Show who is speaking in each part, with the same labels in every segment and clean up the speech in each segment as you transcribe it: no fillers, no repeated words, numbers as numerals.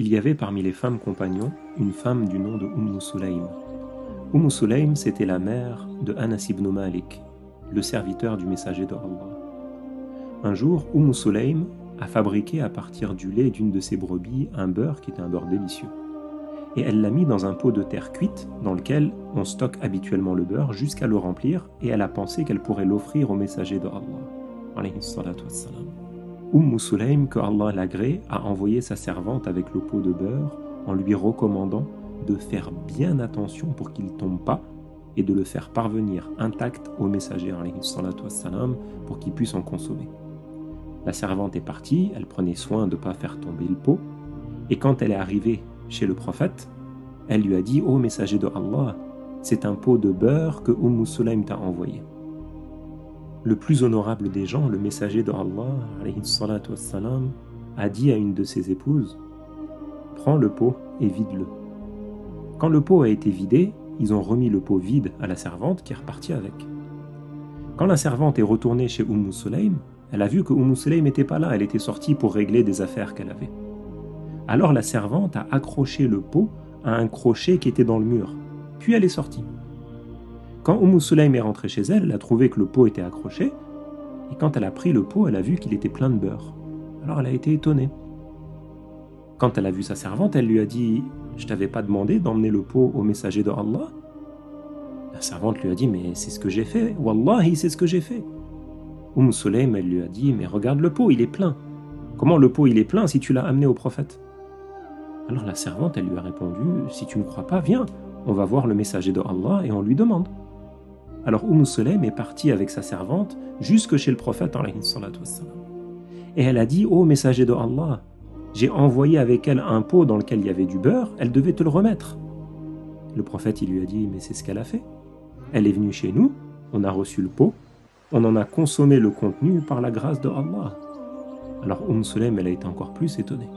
Speaker 1: Il y avait parmi les femmes compagnons une femme du nom de Sulaym. Sulaym, c'était la mère de Anas ibn Malik, le serviteur du messager de Allah. Un jour, Sulaym a fabriqué à partir du lait d'une de ses brebis un beurre qui était un beurre délicieux. Et elle l'a mis dans un pot de terre cuite dans lequel on stocke habituellement le beurre jusqu'à le remplir, et elle a pensé qu'elle pourrait l'offrir au messager de Allah. Alayhi salatu wassalam. Sulaym, que Allah l'agrée, a envoyé sa servante avec le pot de beurre en lui recommandant de faire bien attention pour qu'il ne tombe pas et de le faire parvenir intact au messager pour qu'il puisse en consommer. La servante est partie, elle prenait soin de ne pas faire tomber le pot, et quand elle est arrivée chez le prophète, elle lui a dit « Ô messager de Allah, c'est un pot de beurre que Sulaym t'a envoyé. » Le plus honorable des gens, le messager de Allah, a dit à une de ses épouses « Prends le pot et vide-le. » Quand le pot a été vidé, ils ont remis le pot vide à la servante qui est repartie avec. Quand la servante est retournée chez Sulaym, elle a vu que Sulaym n'était pas là, elle était sortie pour régler des affaires qu'elle avait. Alors la servante a accroché le pot à un crochet qui était dans le mur, puis elle est sortie. Quand Sulaym est rentrée chez elle, elle a trouvé que le pot était accroché, et quand elle a pris le pot, elle a vu qu'il était plein de beurre. Alors elle a été étonnée. Quand elle a vu sa servante, elle lui a dit « Je t'avais pas demandé d'emmener le pot au messager de Allah ?» La servante lui a dit « Mais c'est ce que j'ai fait, Wallahi, c'est ce que j'ai fait. » Sulaym, elle lui a dit « Mais regarde le pot, il est plein. Comment le pot il est plein si tu l'as amené au prophète ?» Alors la servante, elle lui a répondu « Si tu ne crois pas, viens, on va voir le messager de Allah et on lui demande. » Alors Sulaym est partie avec sa servante jusque chez le prophète et elle a dit « Ô messager de Allah, j'ai envoyé avec elle un pot dans lequel il y avait du beurre, elle devait te le remettre. » Le prophète il lui a dit « Mais c'est ce qu'elle a fait. Elle est venue chez nous, on a reçu le pot, on en a consommé le contenu par la grâce de Allah. » Alors Sulaym, elle a été encore plus étonnée.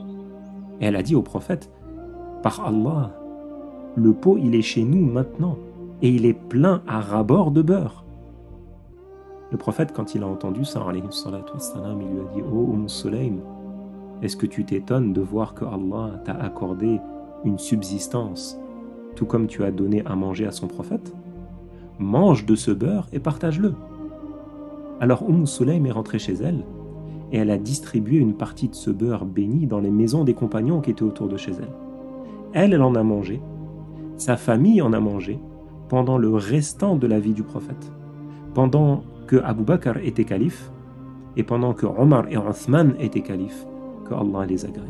Speaker 1: Et elle a dit au prophète « Par Allah, le pot il est chez nous maintenant, et il est plein à ras-bord de beurre. » Le prophète, quand il a entendu ça, il lui a dit « Ô Sulaym, est-ce que tu t'étonnes de voir que Allah t'a accordé une subsistance, tout comme tu as donné à manger à son prophète? Mange de ce beurre et partage-le. » Alors Sulaym est rentrée chez elle, et elle a distribué une partie de ce beurre béni dans les maisons des compagnons qui étaient autour de chez elle. Elle en a mangé, sa famille en a mangé, pendant le restant de la vie du prophète, pendant que Abu Bakr était calife, et pendant que Omar et Othman étaient califes, que Allah les agrée.